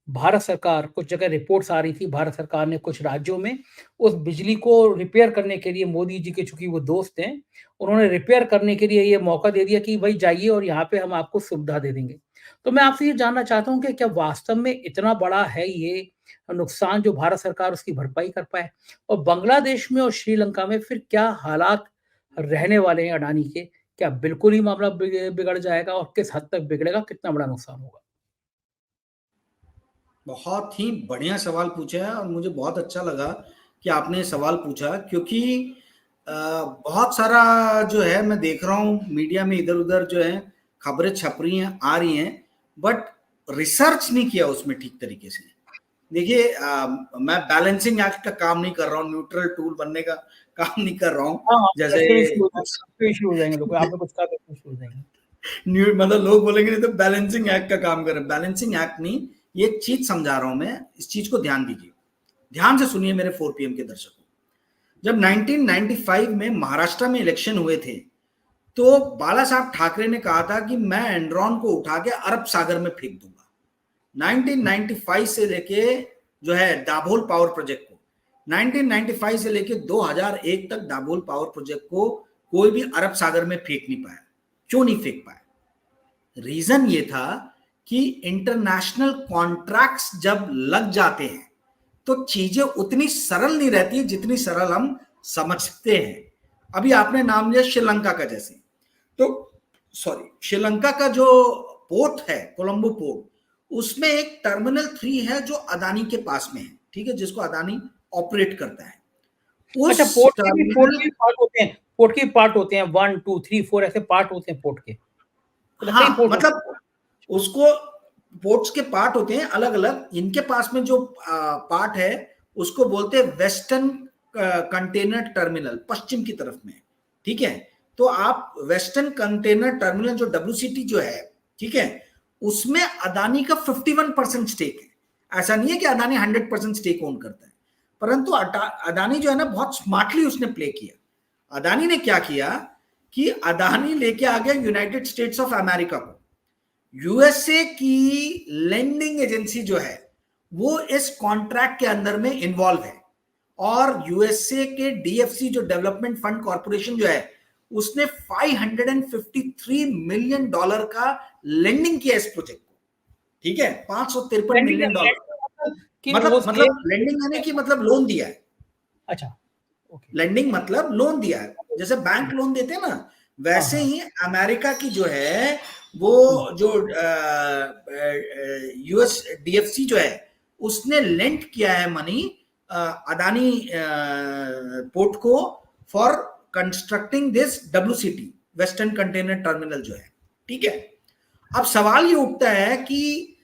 भारत सरकार कुछ जगह रिपोर्ट्स आ रही थी, भारत सरकार ने कुछ राज्यों में उस बिजली को रिपेयर करने के लिए मोदी जी के चूँकि वो दोस्त हैं, उन्होंने रिपेयर करने के लिए ये मौका दे दिया कि भई जाइए और यहाँ पे हम आपको सुविधा दे देंगे। तो मैं आपसे ये जानना चाहता हूँ कि क्या वास्तव में इतना बड़ा है ये नुकसान जो भारत सरकार उसकी भरपाई कर पाए? और बांग्लादेश में और श्रीलंका में फिर क्या हालात रहने वाले हैं अडानी के? क्या बिल्कुल ही मामला बिगड़ जाएगा और किस हद तक बिगड़ेगा? कितना बड़ा नुकसान होगा?
बहुत ही बढ़िया सवाल पूछा है और मुझे बहुत अच्छा लगा कि आपने ये सवाल पूछा, क्योंकि बहुत सारा जो है मैं देख रहा हूँ मीडिया में इधर-उधर जो है खबरें छप रही हैं, आ रही हैं, बट रिसर्च नहीं किया उसमें ठीक तरीके से। देखिए मैं बैलेंसिंग एक्ट का काम नहीं कर रहा हूँ, न्यूट्रल टूल बनने का काम नहीं कर रहा हूँ।
हाँ, हाँ,
जैसे
इश्यू हो जाएँगे लोग, आपने कुछ कहा तो इश्यू हो जाएँगे।
मतलब लोग बोलेंगे नहीं तो बैलेंसिंग एक्ट का काम कर रहे हैं। बैलेंसिंग एक्ट नहीं, ये एक चीज समझा रहा हूं मैं, इस चीज को ध्यान दीजिए, ध्यान से सुनिए मेरे 4 पीएम के दर्शकों। जब 1995 में महाराष्ट्र में इलेक्शन हुए थे, तो बाला साहब ठाकरे ने कहा था कि मैं एनरॉन को उठा के अरब सागर में फेंक दूंगा। 1995 से लेके जो है दाभोल पावर प्रोजेक्ट को, 1995 से लेके 2001 तक दाभोल पावर प्रोजेक्ट को कोई भी अरब सागर में फेंक नहीं पाया। क्यों नहीं फेंक पाया? रीजन ये था कि इंटरनेशनल कॉन्ट्रैक्ट्स जब लग जाते हैं तो चीजें उतनी सरल नहीं रहती जितनी सरल हम समझते हैं। अभी आपने नाम लिया श्रीलंका का, जैसे तो श्रीलंका का जो पोर्ट है कोलंबो पोर्ट, उसमें एक टर्मिनल 3 है जो अदानी के पास में है, ठीक है, जिसको अदानी ऑपरेट करता है।
अच्छा,
उस
पोर्ट के
टर्मिनल
भी पार्ट होते हैं, पोर्ट के पार्ट होते हैं 1, 2, 3, 4 ऐसे पार्ट होते हैं पोर्ट के। मतलब कई
हाँ,
पोर्ट होते
मतलब उसको पोर्ट्स के पार्ट होते हैं अलग अलग। इनके पास में जो पार्ट है उसको बोलते हैं वेस्टर्न कंटेनर टर्मिनल, पश्चिम की तरफ में, ठीक है। तो आप वेस्टर्न कंटेनर टर्मिनल जो WCT जो है, ठीक है, उसमें अदानी का 51% स्टेक है। ऐसा नहीं है कि अदानी 100% स्टेक ओन करता है, परंतु अदानी जो है ना बहुत स्मार्टली उसने प्ले किया। अदानी ने क्या किया कि अदानी लेके आ गया यूनाइटेड स्टेट्स ऑफ अमेरिका को। यूएसए की लेंडिंग एजेंसी जो है वो इस कॉन्ट्रैक्ट के अंदर में इन्वॉल्व है, और यूएसए के डीएफसी जो डेवलपमेंट फंड कॉर्पोरेशन जो है उसने $553 मिलियन का लेंडिंग किया इस प्रोजेक्ट को, ठीक है, $553 मिलियन। मतलब लेंडिंग यानी कि मतलब लोन दिया है।
अच्छा,
लेंडिंग मतलब लोन दिया है, जैसे बैंक लोन देते हैं ना, वैसे ही अमेरिका की जो है वो जो यूएस डीएफसी जो है उसने लेंट किया है मनी अदानी पोर्ट को for constructing this WCT, western container terminal जो है, ठीक है। अब सवाल ये उठता है कि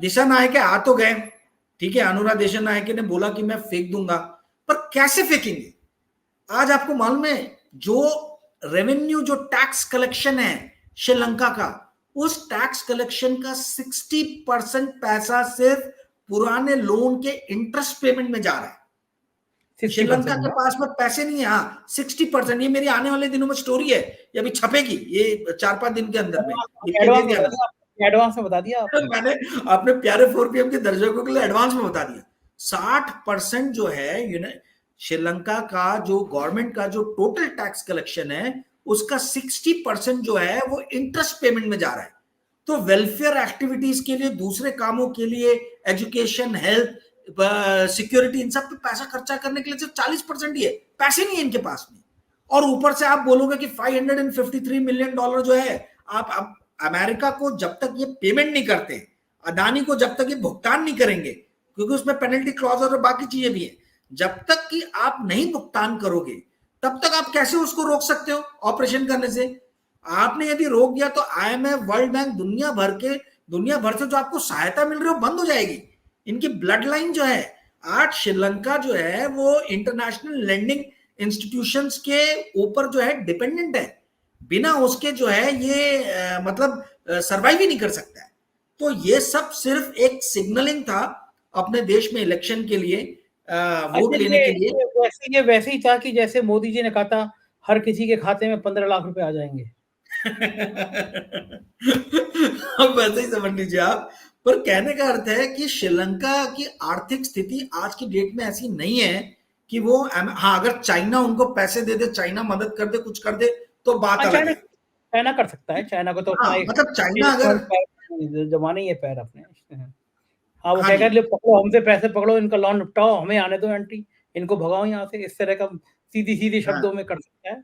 दिशा नायके आ तो गए, ठीक है, अनुराग दिशा नायके ने बोला कि मैं फेंक दूंगा, पर कैसे फेंकेंगे? आज आपको मालूम है जो रेवेन्यू जो टैक्स कलेक्शन है श्रीलंका का, उस टैक्स कलेक्शन का 60% पैसा सिर्फ पुराने लोन के इंटरेस्ट पेमेंट में जा रहा है। श्रीलंका के पास में पैसे नहीं है। हाँ, 60%। ये मेरी आने वाले दिनों में स्टोरी है, ये अभी छपेगी, ये 4-5 दिन के अंदर में।
एडवांस में बता दिया
मैंने अपने प्यारे 4 पीएम के दर्शकों के लिए एडवांस में बता दिया। 60% जो है श्रीलंका का जो गवर्नमेंट का जो टोटल टैक्स कलेक्शन है उसका 60% जो है वो इंटरेस्ट पेमेंट में जा रहा है। तो वेलफेयर एक्टिविटीज के लिए, दूसरे कामों के लिए, एजुकेशन, हेल्थ, सिक्योरिटी, इन सब पे पैसा खर्चा करने के लिए सिर्फ 40% ही है, पैसे नहीं है इनके पास में। और ऊपर से आप बोलोगे कि $553 मिलियन जो है, आप अमेरिका को जब तक ये पेमेंट नहीं करते, अदानी को जब तक ये भुगतान नहीं करेंगे, क्योंकि उसमें पेनल्टी क्लॉज और बाकी चीजें भी है, जब तक कि आप नहीं भुगतान करोगे तब तक आप कैसे उसको रोक सकते हो ऑपरेशन करने से? आपने यदि रोक दिया तो IMF, वर्ल्ड बैंक, दुनिया भर से जो आपको सहायता मिल रही है वो बंद हो जाएगी। इनकी ब्लड लाइन जो है, आज श्रीलंका जो है वो इंटरनेशनल लेंडिंग इंस्टीट्यूशंस के ऊपर जो है डिपेंडेंट है। बिना उसके जो है ये मतलब सरवाइव ही नहीं कर सकता है। तो ये सब सिर्फ एक सिग्नलिंग था अपने देश में इलेक्शन के लिए, वोट
अच्छा,
लेने के लिए।
ये वैसे ही था कि जैसे मोदी जी ने कहा था हर किसी के खाते में 15 लाख रुपए आ जाएंगे।
अब वैसे ही समझ लीजिए आप। पर कहने का अर्थ है कि श्रीलंका की आर्थिक स्थिति आज की डेट में ऐसी नहीं है कि वो, हाँ, अगर चाइना उनको पैसे दे दे, चाइना मदद कर दे, कुछ कर दे, तो बात
हाँ,
अलग
चाइना
है।
चाइना कर सकता है, चाइना को तो
हाँ,
अपना एक
मतलब चाइना अगर,
जमाना ही है पैर अपने। हाँ, वो
हाँ
कहेगा
जी,
ले पकड़ो, हमसे पैसे पकड़ो, इनका लॉन निपटाओ, हमें आने दो आंटी, इनको भगाओ यहाँ से, इस तरह का सीधी-सीधी
हाँ,
शब्दों में कर सकता है।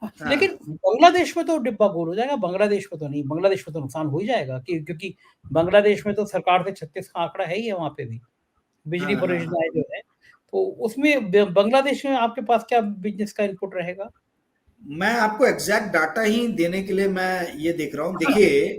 हाँ,
लेकिन बांग्लादेश में तो डिब्बा गोल हो जाएगा, बांग्लादेश में तो नहीं, बांग्लादेश में तो नुकसान हो ही जाएगा कि क्योंकि बांग्लादेश में तो सरकार से 36 का आंकड़ा है ही है वहाँ पे भी,
हाँ,
बिजली
हाँ, हाँ।
परियोजनाएँ जो है, तो उसमें बांग्लादेश में आपके पास क्या बिज़नेस का इनपुट रहेगा?
मैं आपको एग्जैक्ट डाटा ही देने के लिए मैं ये देख रहा हूँ। देखिए,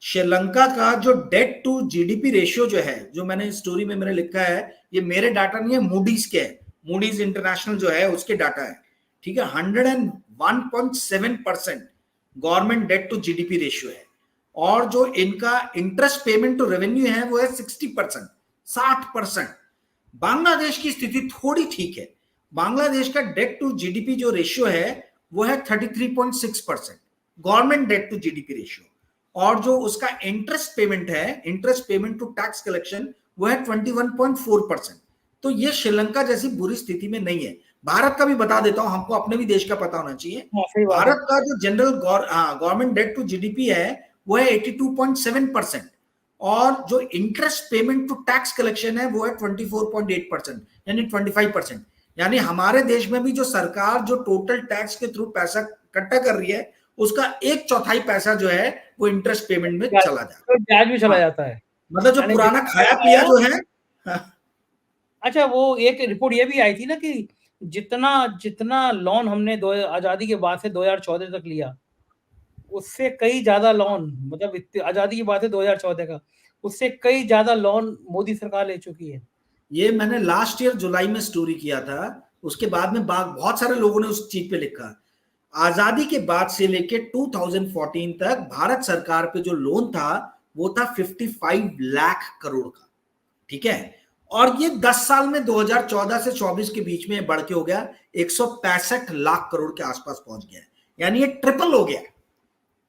श्रीलंका का जो डेट टू जीडीपी रेशियो जो है, जो मैंने स्टोरी में मैंने लिखा है, ये मेरे डाटा नहीं है, मूडीज के है। मूडीज इंटरनेशनल जो है उसके डाटा है, ठीक है। 101.7% government debt to GDP ratio है। और जो इनका इंटरेस्ट पेमेंट टू रेवेन्यू है वो है 60%, 60%। बांग्लादेश की स्थिति थोड़ी ठीक है। बांग्लादेश का डेट टू जीडीपी जो रेशियो है वो है 33.6%, government debt to GDP ratio. और जो उसका इंटरेस्ट पेमेंट है, interest payment to tax collection, वो है 21.4%। तो ये श्रीलंका जैसी बुरी स्थिति में नहीं है। भारत का भी बता देता हूं, हमको अपने भी देश का पता होना चाहिए।
हाँ, सही बात है।
भारत का जो general government debt to GDP है वो है 82.7%। और जो interest payment to tax collection है वो है 24.8%, यानी 25%। यानी हमारे देश में भी जो सरकार जो टोटल टैक्स के थ्रू पैसा इकट्ठा कर रही है, उसका 1/4 पैसा जो है वो इंटरेस्ट पेमेंट में
ब्याज,
चला जाता है।
तो ब्याज भी चला
हाँ,
जाता है।
मतलब जो
यानी
पुराना
जितना
खाया
पैसा
पिया
आया,
जो है। हाँ,
अच्छा वो एक रिपोर्ट ये भी आई थी ना कि जितना जितना लोन हमने दो आज़ादी के बाद से 2014 तक लिया, उससे कई ज़्यादा लोन, मतलब आज़ादी की बात है 2014 का, उससे कई ज़्यादा लोन मोदी सरकार ले चुकी है।
ये मैंने लास्ट ईयर जुलाई में स्टोरी किया था। उसके बाद में बहुत सारे लोगों ने उस चीज पे लिखा। आजादी के बाद से लेके 2014 तक भारत सरकार पे जो लोन था वो था 55 लाख करोड़ का, ठीक है। और ये 10 साल में 2014 से 24 के बीच में बढ़ के हो गया 165 लाख करोड़ के आसपास पहुंच गया। यानी ये ट्रिपल हो गया,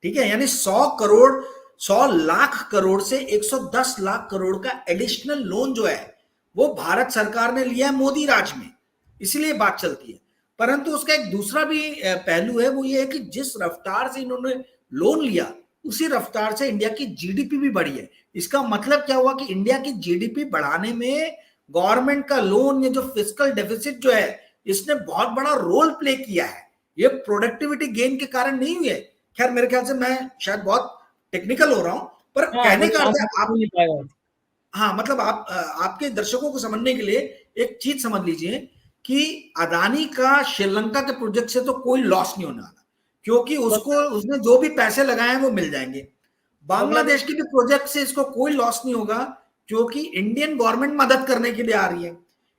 ठीक है। यानी 100 लाख करोड़ से 110 लाख करोड़ का एडिशनल लोन जो है वो भारत सरकार ने लिया है मोदी राज में, इसलिए बात चलती है। परंतु उसका एक दूसरा भी पहलू है, वो ये है कि जिस रफ्तार से इन्होंने लोन लिया उसी रफ्तार से इंडिया की जीडीपी भी बढ़ी है। इसका मतलब क्या हुआ कि इंडिया की जीडीपी बढ़ाने में गवर्नमेंट का लोन, ये जो फिस्कल डेफिसिट जो है, इसने बहुत बड़ा रोल प्ले किया है। ये प्रोडक्टिविटी गेन के कारण नहीं हुए। खैर, मेरे ख्याल से मैं शायद बहुत टेक्निकल हो रहा हूं, पर
हाँ,
कहने
बड़ी
का
आम
अर्थ है
बात
आप,
हो नहीं पाएगा।
हाँ, मतलब आप आपके दर्शकों को समझने के लिए एक चीज समझ लीजिए कि अदानी का श्रीलंका के प्रोजेक्ट से तो कोई लॉस नहीं होने वाला, क्योंकि उसको,
बंगला
उसने जो भी पैसे लगाए हैं वो मिल जाएंगे।
बांग्लादेश
बांग्लादेश के भी प्रोजेक्ट से इसको कोई लॉस नहीं होगा, क्योंकि इंडियन गवर्नमेंट मदद करने के लिए आ रही है।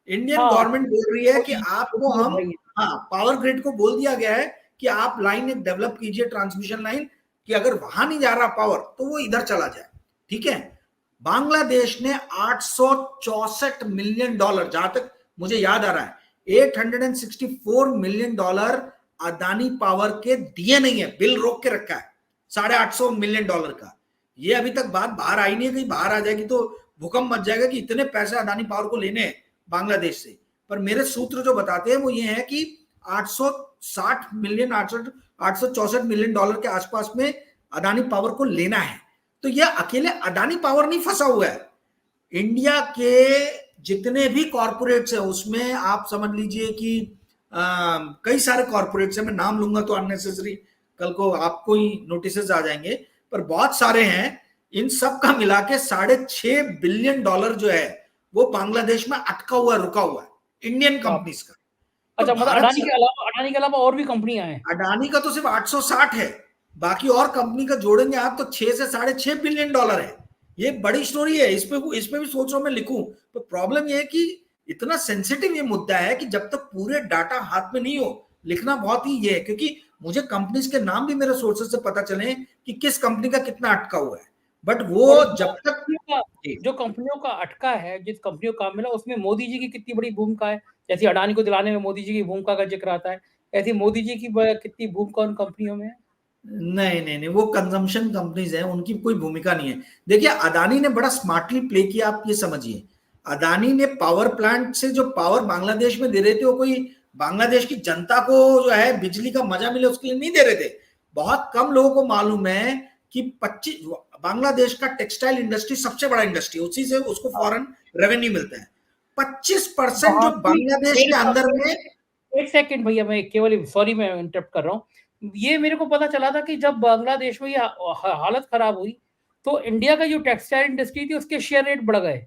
इंडियन
हाँ,
गवर्नमेंट बोल रही है कि
वो
आपको
तो
हम,
है ही।
हाँ, पावर ग्रिड को बोल दिया गया है कि आप लाइन एक डेवलप कीजिए, ट्रांसमिशन लाइन, कि अगर वहां नहीं जा रहा पावर तो वो इधर चला जाए, ठीक है। बांग्लादेश ने 864 मिलियन डॉलर, जहां तक मुझे याद आ रहा है 864 मिलियन डॉलर अदानी पावर के दिए नहीं है, बिल रोक के रखा है $850 मिलियन का। ये अभी तक बात बाहर आई नहीं है, कहीं बाहर आ जाएगी तो भूकंप मच जाएगा कि इतने पैसे अदानी पावर को लेने हैं बांग्लादेश से। पर मेरे सूत्र जो बताते हैं वो ये है कि 860 मिलियन, 864 मिलियन डॉलर के आसपास में अदानी पावर को लेना है। तो यह अकेले अदानी पावर नहीं फंसा हुआ है, इंडिया के जितने भी कॉर्पोरेट्स हैं उसमें आप समझ लीजिए कि कई सारे कॉर्पोरेट्स हैं, मैं नाम लूंगा तो अननेसेसरी कल को आपको ही नोटिस आ जाएंगे, पर बहुत सारे हैं। इन सब का मिला के $6.5 बिलियन जो है वो बांग्लादेश में अटका हुआ, रुका हुआ है इंडियन
बाप रे!
कंपनीज का। तो
अच्छा, मतलब
भारत से
अडानी के अलावा और भी कंपनियां हैं।
अडानी का तो सिर्फ 860 है, बाकी और कंपनी का जोड़ेंगे आप तो 6 से $6.5 बिलियन है। ये बड़ी स्टोरी है, इस पे भी सोच रहा हूं मैं लिखूं। तो प्रॉब्लम ये है कि इतना सेंसिटिव ये मुद्दा है कि जब तक पूरे डाटा हाथ में नहीं हो, लिखना बहुत ही ये है, क्योंकि मुझे कंपनीज के नाम भी मेरे सोर्सेज से पता चले कि किस कंपनी का कितना अटका हुआ है, बट वो जब तक
जो कंपनियों का अटका है, जिस कंपनियों को काम मिला, उसमें मोदी जी की कितनी बड़ी भूमिका है। जैसे अडानी को दिलाने में मोदी जी की भूमिका का जिक्र आता है, ऐसी मोदी जी की कितनी भूमिका उन कंपनियों में है।
नहीं नहीं नहीं, वो कंजम्पशन कंपनीज हैं, उनकी कोई भूमिका नहीं है। देखिए अदानी ने बड़ा स्मार्टली प्ले किया, आप ये समझिए। अदानी ने पावर प्लांट से जो पावर बांग्लादेश में दे रहे थे, वो कोई बांग्लादेश की जनता को जो है बिजली का मजा मिले उसके लिए नहीं दे रहे थे। बहुत कम लोगों को मालूम है कि 25 बांग्लादेश का टेक्सटाइल इंडस्ट्री सबसे बड़ा इंडस्ट्री, उसी से उसको फॉरेन रेवेन्यू मिलता है। 25% जो बांग्लादेश के अंदर में।
एक सेकंड भैया, मैं केवल सॉरी मैं इंटरप्ट कर रहा हूँ। ये मेरे को पता चला था कि जब बांग्लादेश में ये हालत खराब हुई तो इंडिया का जो टेक्सटाइल इंडस्ट्री थी उसके शेयर रेट बढ़ गए,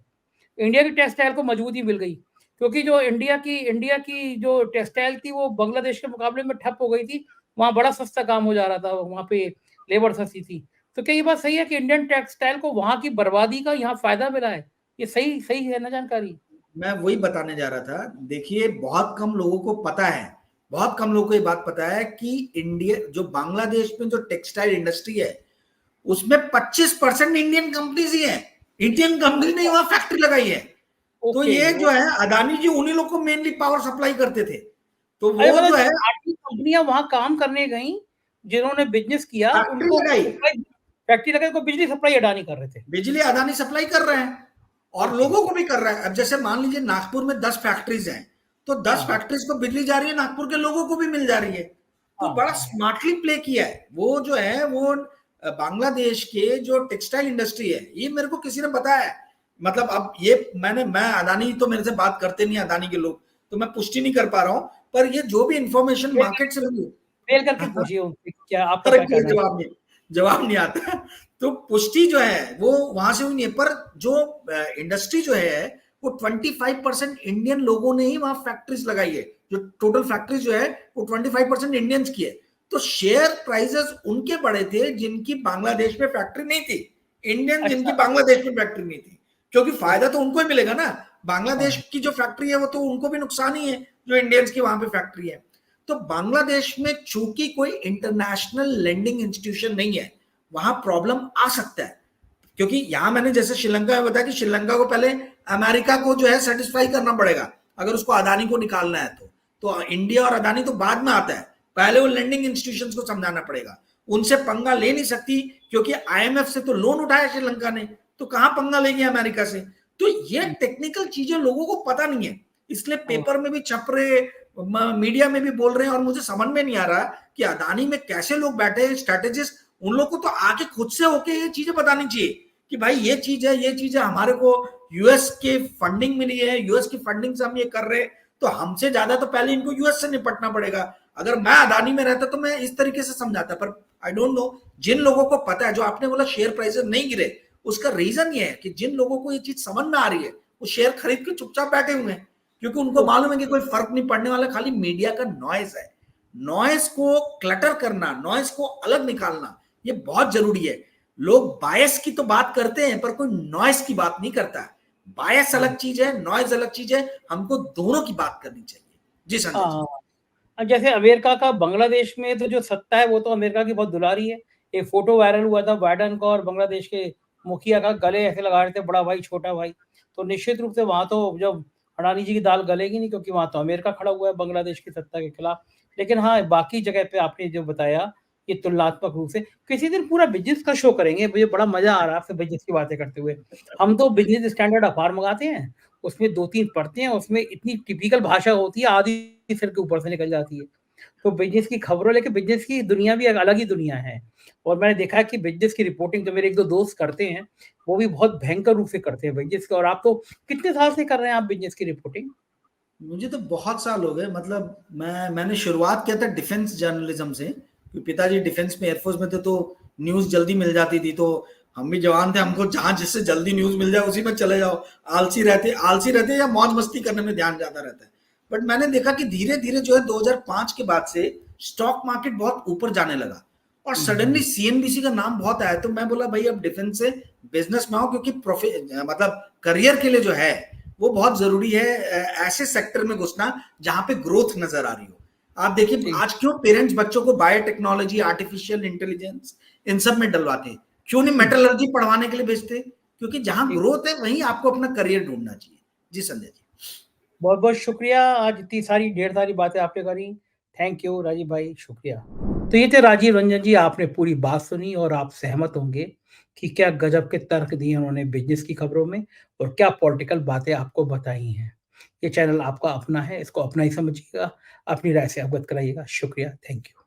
इंडिया की टेक्सटाइल को मजबूती मिल गई, क्योंकि जो इंडिया की जो टेक्सटाइल थी वो बांग्लादेश के मुकाबले में ठप हो गई थी। वहाँ बड़ा सस्ता काम हो जा रहा था, वहाँ पे लेबर सस्ती थी। तो क्या ये बात सही है कि इंडियन टेक्सटाइल को वहाँ की बर्बादी का यहाँ फायदा मिला है? ये सही सही है ना जानकारी?
मैं वही बताने जा रहा था। देखिए बहुत कम लोगों को पता है, बहुत कम लोगों को ये बात पता है कि इंडिया जो बांग्लादेश में जो टेक्सटाइल इंडस्ट्री है उसमें 25% इंडियन कंपनीज ही है। इंडियन कंपनी ने वहां फैक्ट्री लगाई है। तो ये जो है अदानी जी उन्हीं लोग को मेनली पावर सप्लाई करते थे। तो वो जो है
कंपनियां वहां काम करने गई, जिन्होंने बिजनेस किया उनको फैक्ट्री लगाई, को बिजली सप्लाई अडानी कर रहे थे,
बिजली अदानी सप्लाई कर रहे हैं और लोगों को भी कर रहा है। अब जैसे मान लीजिए नागपुर में 10 फैक्ट्रीज हैं, तो 10 फैक्ट्रीज को बिजली जा रही है, नागपुर के लोगों को भी मिल जा रही है। तो बड़ा स्मार्टली प्ले किया है। वो जो है वो बांग्लादेश के जो टेक्सटाइल इंडस्ट्री है, ये मेरे को किसी ने बताया है। मतलब अब ये मैं अदानी तो मेरे से बात करते नहीं अदानी के लोग, तो मैं पुष्टि नहीं कर पा रहा हूं, पर ये जो भी इंफॉर्मेशन मार्केट से
मेल करके पूछिए उनसे क्या आपका क्या कहना है।
जवाब नहीं आता। तो पुष्टि जो है वो वहां से हुई नहीं है, पर जो इंडस्ट्री जो है वो 25% इंडियन लोगों ने ही वहां फैक्ट्रीज लगाई है। जो टोटल फैक्ट्रीज जो है वो 25% इंडियंस की है। तो शेयर प्राइसेस उनके बड़े थे जिनकी बांग्लादेश में फैक्ट्री नहीं थी, इंडियन जिनकी बांग्लादेश में फैक्ट्री नहीं थी, क्योंकि फायदा तो उनको ही मिलेगा ना। बांग्लादेश की जो फैक्ट्री है वो तो उनको भी नुकसान ही है जो इंडियंस की वहां पे फैक्ट्री है। तो बांग्लादेश में चूंकि कोई इंटरनेशनल लेंडिंग इंस्टीट्यूशन नहीं है, वहां प्रॉब्लम आ सकता है। क्योंकि यहां मैंने जैसे श्रीलंका में बताया कि श्रीलंका को पहले अमेरिका को जो है सेटिस्फाई करना पड़ेगा अगर उसको अदानी को निकालना है। तो इंडिया और अदानी तो बाद में आता है, पहले वो लेंडिंग इंस्टीट्यूशंस को समझाना पड़ेगा। उनसे पंगा ले नहीं सकती क्योंकि आईएमएफ से तो लोन उठाया श्रीलंका ने, तो कहां पंगा लेगी अमेरिका से। तो ये टेक्निकल चीजें लोगों को पता नहीं है, इसलिए पेपर में भी छप रहे, मीडिया में भी बोल रहे हैं, और मुझे समझ में नहीं आ रहा कि अदानी में कैसे लोग बैठे हैं स्ट्रेटेजिस्ट। उन लोग को तो आके खुद से होके ये चीजें बतानी चाहिए कि भाई ये चीज है, हमारे को यूएस के फंडिंग मिली है, यूएस की फंडिंग से हम ये कर रहे हैं, तो हमसे ज्यादा तो पहले इनको यूएस से निपटना पड़ेगा। अगर मैं अदानी में रहता तो मैं इस तरीके से समझाता, पर आई डोंट नो जिन लोगों को पता है। जो आपने बोला शेयर प्राइसेस नहीं गिरे, उसका रीजन ये है कि जिन लोगों को ये चीज समझ में आ रही है वो शेयर खरीद के चुपचाप बैठे हुए हैं, क्योंकि उनको मालूम है कि कोई फर्क नहीं पड़ने वाला, खाली मीडिया का नॉइज है। नॉइज को क्लटर करना, नॉइज को अलग निकालना, ये बहुत जरूरी है। लोग बायस की तो बात करते हैं पर कोई नॉइज की बात नहीं करता। बायस अलग चीज है, नॉइज अलग चीज है, हमको दोनों की बात करनी चाहिए। जी संजय।
जैसे अमेरिका का बांग्लादेश में तो जो सत्ता है वो तो अमेरिका की बहुत दुलारी है। एक फोटो वायरल हुआ था बाइडेन का और बांग्लादेश के मुखिया का, गले ऐसे लगा रहे थे, बड़ा भाई छोटा भाई। तो निश्चित रूप से वहां तो जब अडानी जी की दाल गलेगी नहीं, क्योंकि वहां तो अमेरिका खड़ा हुआ है बांग्लादेश की सत्ता के खिलाफ। लेकिन हाँ, बाकी जगह पे आपने जो बताया ये तुलनात्मक रूप से, किसी दिन पूरा बिजनेस का शो करेंगे। मुझे बड़ा मजा आ रहा है आपसे बिजनेस की बातें करते हुए। हम तो बिजनेस स्टैंडर्ड अखबार मंगाते हैं, उसमें 2-3 पढ़ते हैं, उसमें इतनी टिपिकल भाषा होती है, आधी सिर के ऊपर से निकल जाती है। तो बिजनेस की खबरों, लेके बिजनेस की दुनिया भी अलग ही दुनिया है। और मैंने देखा है कि बिजनेस की रिपोर्टिंग जो मेरे 1-2 दोस्त करते हैं वो भी बहुत भयंकर रूप से करते हैं बिजनेस की। और आप तो कितने साल से कर रहे हैं आप बिजनेस की रिपोर्टिंग?
मुझे तो बहुत साल हो गए। मतलब मैंने शुरुआत किया था डिफेंस जर्नलिज्म से। पिताजी डिफेंस में एयरफोर्स में थे, तो न्यूज जल्दी मिल जाती थी, तो हम भी जवान थे, हमको जहां जिससे जल्दी न्यूज मिल जाए उसी में चले जाओ। आलसी रहते या मौज मस्ती करने में ध्यान ज्यादा रहता है। बट मैंने देखा कि धीरे धीरे जो है 2005 के बाद से स्टॉक मार्केट बहुत ऊपर जाने लगा और सडनली सीएनबीसी का नाम बहुत आया। तो मैं बोला भाई अब डिफेंस से बिजनेस में आओ, क्योंकि मतलब करियर के लिए जो है वो बहुत जरूरी है ऐसे सेक्टर में घुसना जहां पे ग्रोथ नजर आ रही हो। आप देखिए आज क्यों पेरेंट्स बच्चों को बायोटेक्नोलॉजी, आर्टिफिशियल इंटेलिजेंस इन सब में डलवाते हैं, क्यों नहीं मेटलर्जी पढ़वाने के लिए भेजते? क्योंकि जहां ग्रोथ है वहीं आपको अपना करियर ढूंढना चाहिए। जी संजय जी,
बहुत बहुत शुक्रिया, आज इतनी सारी ढेर सारी बातें आपने करी। थैंक यू राजीव भाई, शुक्रिया। तो ये थे राजीव रंजन जी, आपने पूरी बात सुनी और आप सहमत होंगे कि क्या गजब के तर्क दिए उन्होंने बिजनेस की खबरों में और क्या पॉलिटिकल बातें आपको बताई हैं। ये चैनल आपका अपना है, इसको अपना ही समझिएगा, अपनी राय से अवगत कराइएगा। शुक्रिया, थैंक यू।